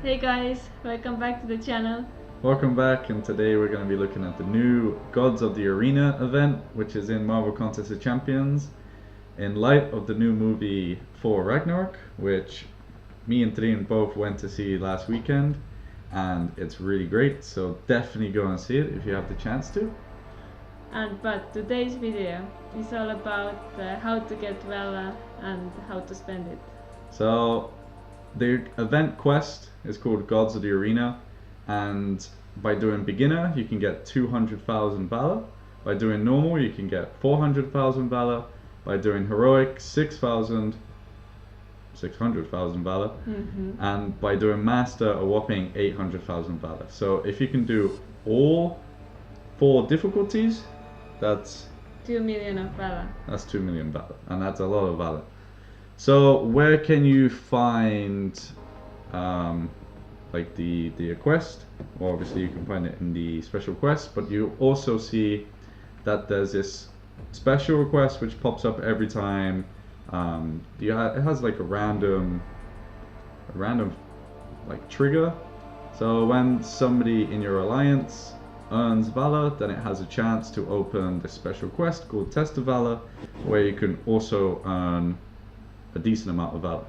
Hey guys, welcome back to the channel. Welcome back, and today we're going to be looking at the new Gods of the Arena event, which is in Marvel Contest of Champions, in light of the new movie Thor Ragnarok, which me and Trin both went to see last weekend, and it's really great, so definitely go and see it if you have the chance to. But today's video is all about how to get VALOR and how to spend it. So the event quest is called Gods of the Arena, and by doing beginner you can get 200,000 VALOR. By doing normal you can get 400,000 VALOR. By doing heroic 600,000 VALOR. And by doing master a whopping 800,000 VALOR. So if you can do all 4 difficulties, that's 2 million of VALOR. That's 2 million VALOR, and that's a lot of VALOR. So where can you find like the quest? Well, obviously you can find it in the special quest, but you also see that there's this special request which pops up every time. It has like a random like trigger. So when somebody in your alliance earns VALOR, then it has a chance to open this special quest called Test of VALOR, where you can also earn a decent amount of VALOR.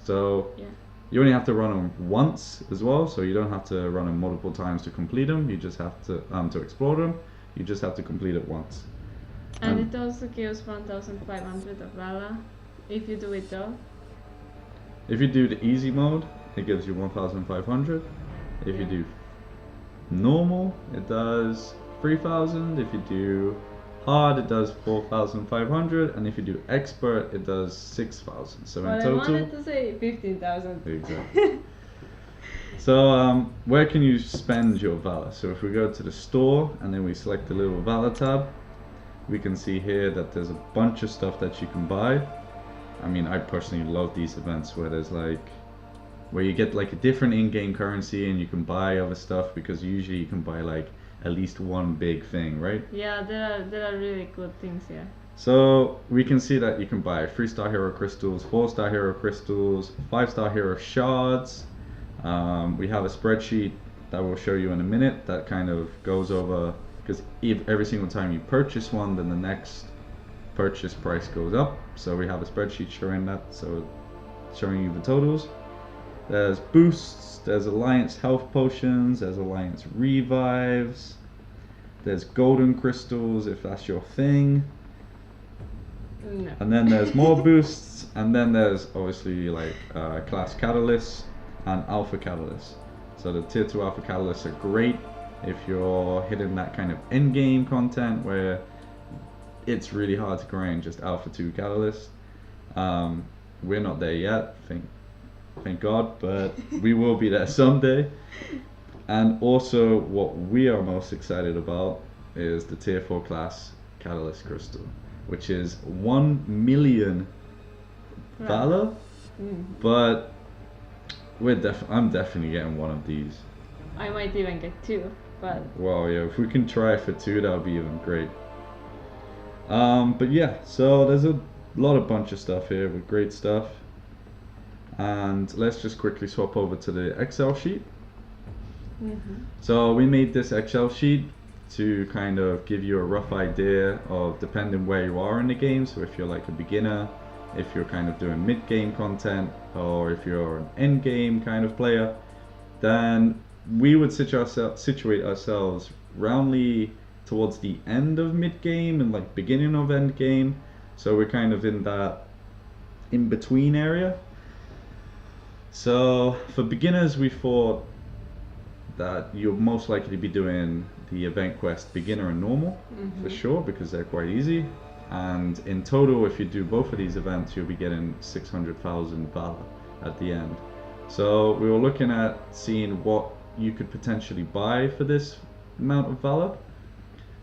So yeah, you only have to run them once as well, so you don't have to run them multiple times to complete them. You just have to explore them. You just have to complete it once. And it also gives 1,500 of VALOR if you do it all. If you do the easy mode, it gives you 1,500. If you do normal, it does 3,000. If you do hard, it does 4,500, and if you do expert, it does 6,000. So in total, I wanted to say 15,000. Exactly. So where can you spend your VALOR? So if we go to the store and then we select the little VALOR tab, we can see here that there's a bunch of stuff that you can buy. I mean, I personally love these events where there's where you get like a different in-game currency and you can buy other stuff, because usually you can buy like at least one big thing, right? Yeah, there are really good things here. So we can see that you can buy 3-star hero crystals, 4-star hero crystals, 5-star hero shards. We have a spreadsheet that we'll show you in a minute that kind of goes over, because if every single time you purchase one, then the next purchase price goes up. So we have a spreadsheet showing that, so showing you the totals. There's boosts, there's alliance health potions, there's alliance revives, there's golden crystals if that's your thing. No. And then there's more boosts, and then there's obviously like class catalysts and alpha catalysts. So the tier 2 alpha catalysts are great if you're hitting that kind of end game content where it's really hard to grind just alpha 2 catalysts. We're not there yet, thank God, but we will be there someday. And also what we are most excited about is the tier 4 class catalyst crystal, which is 1 million VALOR. But I'm definitely getting one of these. I might even get 2, but well, yeah, if we can try for 2, that would be even great. But yeah, so there's a bunch of stuff here with great stuff. And let's just quickly swap over to the Excel sheet. So we made this Excel sheet to kind of give you a rough idea of, depending where you are in the game, so if you're like a beginner, if you're kind of doing mid-game content, or if you're an end-game kind of player, then we would situate ourselves roundly towards the end of mid-game and like beginning of end-game. So we're kind of in that in-between area. So for beginners, we thought that you're most likely to be doing the event quest beginner and normal for sure, because they're quite easy. And in total, if you do both of these events, you'll be getting 600,000 VALOR at the end. So we were looking at seeing what you could potentially buy for this amount of VALOR.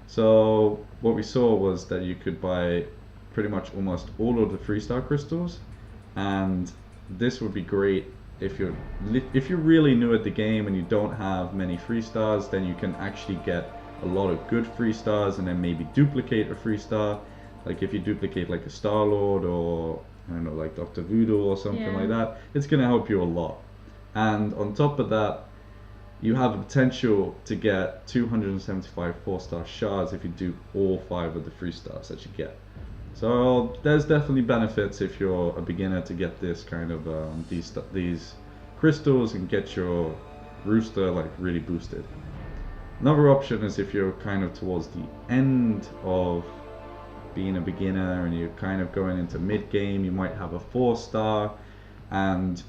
So what we saw was that you could buy pretty much almost all of the 3-star crystals, and this would be great if you're really new at the game and you don't have many 3-stars. Then you can actually get a lot of good 3-stars and then maybe duplicate a 3-star. Like if you duplicate like a Star-Lord, or I don't know, like Dr. Voodoo or something like that, it's gonna help you a lot. And on top of that, you have the potential to get 275 4-star shards if you do all 5 of the 3 stars that you get. So there's definitely benefits if you're a beginner to get this kind of these crystals and get your rooster like really boosted. Another option is if you're kind of towards the end of being a beginner and you're kind of going into mid game, you might have a 4-star and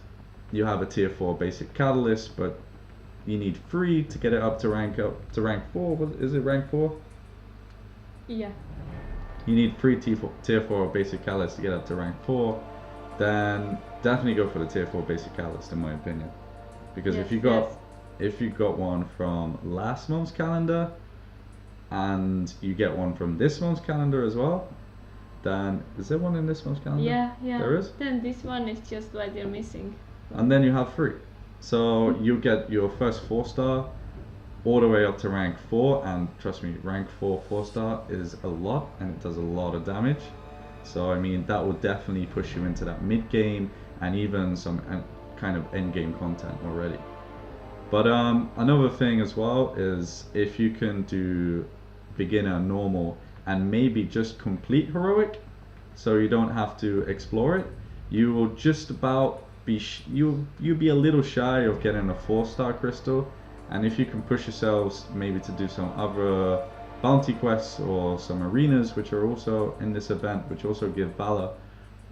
you have a tier 4 basic catalyst, but you need 3 to get it up to rank 4. Is it rank 4? Yeah. You need 3 tier 4 basic catalysts to get up to rank 4. Then definitely go for the tier 4 basic catalyst in my opinion, because Yes, if you got one from last month's calendar and you get one from this month's calendar as well, then is there one in this month's calendar? Yeah. There is? Then this one is just what you're missing. And then you have 3. So you get your first 4-star all the way up to rank 4, and trust me, rank 4 4-star is a lot and it does a lot of damage. So I mean that will definitely push you into that mid game and even some kind of end game content already. But another thing as well is if you can do beginner, normal, and maybe just complete heroic, so you don't have to explore it, you will just about be you'll be a little shy of getting a 4-star crystal. And if you can push yourselves maybe to do some other bounty quests or some arenas which are also in this event, which also give Valor,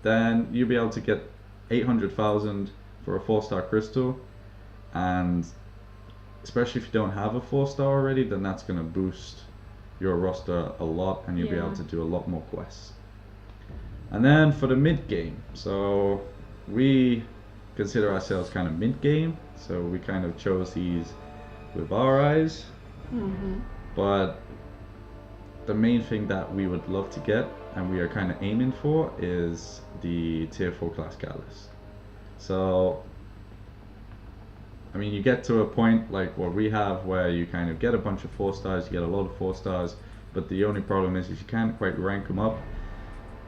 then you'll be able to get 800,000 for a 4-star crystal. And especially if you don't have a 4-star already, then that's going to boost your roster a lot and you'll be able to do a lot more quests. And then for the mid game, so we consider ourselves kind of mid game, so we kind of chose these with our eyes. But the main thing that we would love to get and we are kind of aiming for is the tier 4 class catalyst. So I mean, you get to a point like what we have where you kind of get a bunch of 4-stars, you get a lot of 4-stars, but the only problem is you can't quite rank them up.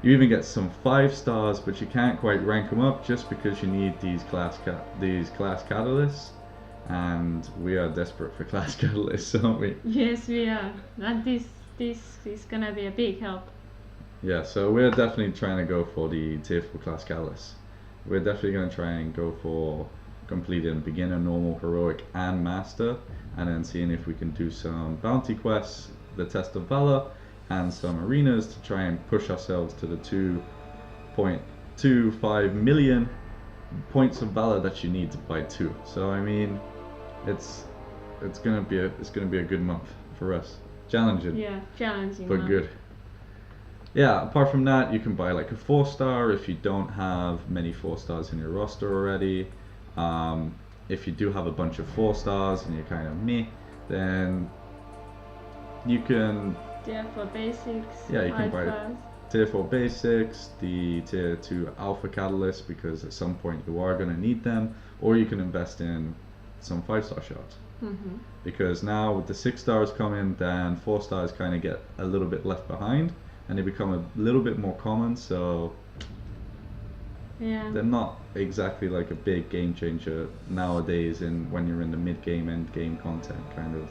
You even get some 5-stars, but you can't quite rank them up just because you need these class catalysts, and we are desperate for class catalysts, aren't we? Yes, we are. And this is gonna be a big help. Yeah, so we're definitely trying to go for the tier 4 class catalysts. We're definitely going to try and go for completing beginner, normal, heroic, and master, and then seeing if we can do some bounty quests, the test of valor, and some arenas to try and push ourselves to the 2.25 million points of valor that you need to buy 2. So I mean, it's gonna be a good month for us. Challenging. Yeah, challenging. But good. Yeah, apart from that, you can buy like a 4-star if you don't have many 4-stars in your roster already. If you do have a bunch of 4-stars and you're kind of meh, then you can... Tier 4 basics. Yeah, you can buy stars. tier 4 basics, the tier 2 alpha catalyst, because at some point you are going to need them, or you can invest in some 5-star shards. Because now with the 6-stars coming, then 4-stars kind of get a little bit left behind and they become a little bit more common, so yeah, they're not exactly like a big game changer nowadays when you're in the mid game, end game content kind of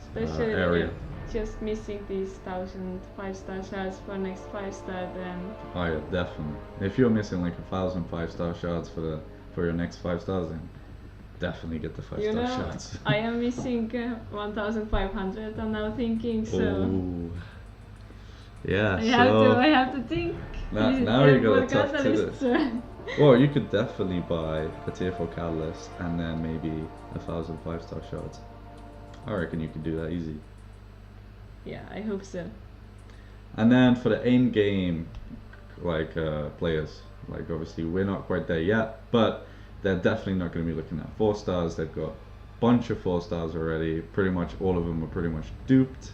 especially area. when you're just missing these 1,000 5-star shards for next 5-star, then Oh yeah, definitely. If you're missing like 1,000 5-star shards for your next 5-stars, then definitely get the 5-star shards. I am missing 1,500. I'm now thinking, so Ooh. Yeah, I have to think. Now you gotta talk to this. Well, you could definitely buy a tier 4 catalyst and then maybe 1,000 5-star shards. I reckon you could do that easy. Yeah, I hope so. And then for the end game, like players, like obviously we're not quite there yet, but they're definitely not going to be looking at 4-stars. They've got a bunch of 4-stars already. Pretty much all of them are pretty much duped.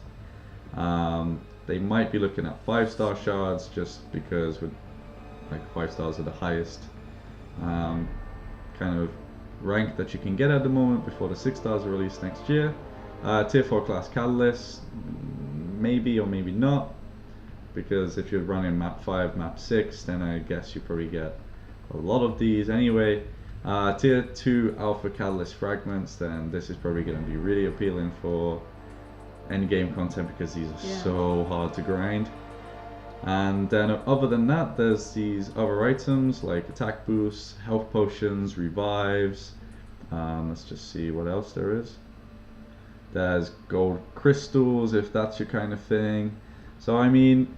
They might be looking at 5-star shards just because with like 5-stars are the highest kind of rank that you can get at the moment before the 6-stars are released next year. Tier 4 class catalyst, maybe or maybe not, because if you're running map 5, map 6, then I guess you probably get a lot of these anyway. Tier 2 alpha catalyst fragments, then this is probably going to be really appealing for endgame content because these are so hard to grind. And then other than that, there's these other items like attack boosts, health potions, revives. Let's just see what else there is. There's gold crystals if that's your kind of thing. So I mean,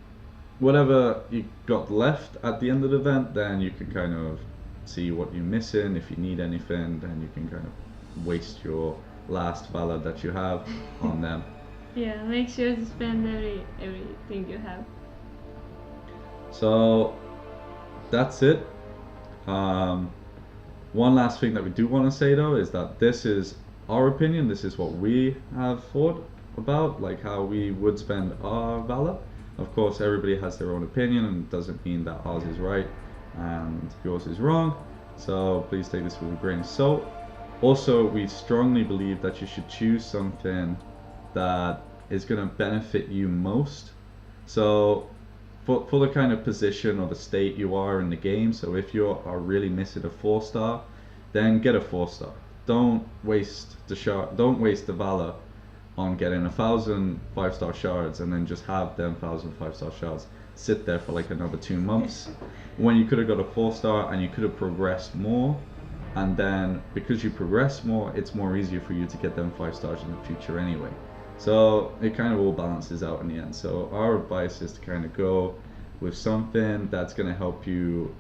whatever you got left at the end of the event, then you can kind of see what you're missing. If you need anything, then you can kind of waste your last valor that you have on them. Yeah, make sure to spend everything you have. So that's it. One last thing that we do want to say though is that this is our opinion. This is what we have thought about, like how we would spend our valor. Of course, everybody has their own opinion, and it doesn't mean that ours is right and yours is wrong. So please take this with a grain of salt. Also, we strongly believe that you should choose something that is going to benefit you most. So for the kind of position or the state you are in the game, so if you are really missing a 4-star, then get a 4-star. Don't waste the valor on getting 1,000 5-star shards and then just have them 1,000 5-star shards sit there for like another 2 months when you could have got a 4-star and you could have progressed more. And then because you progress more, it's more easier for you to get them 5 stars in the future anyway. So it kind of all balances out in the end. So our advice is to kind of go with something that's going to help you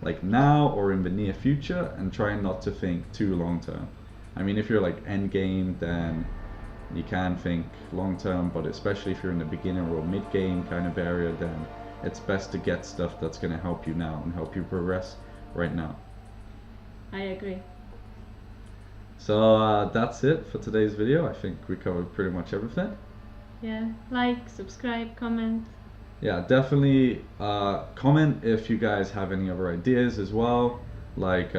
like now or in the near future, and try not to think too long term. I mean, if you're like end game, then you can think long term, but especially if you're in the beginner or mid game kind of area, then it's best to get stuff that's going to help you now and help you progress right now. I agree. So that's it for today's video. I think we covered pretty much everything. Yeah, like, subscribe, comment. Yeah, definitely comment if you guys have any other ideas as well, like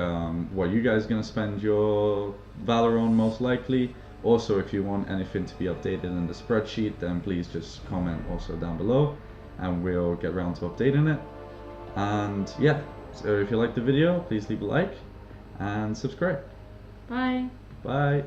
what you guys are going to spend your valor on most likely. Also, if you want anything to be updated in the spreadsheet, then please just comment also down below and we'll get around to updating it. And yeah, so if you like the video, please leave a like and subscribe. Bye. Bye.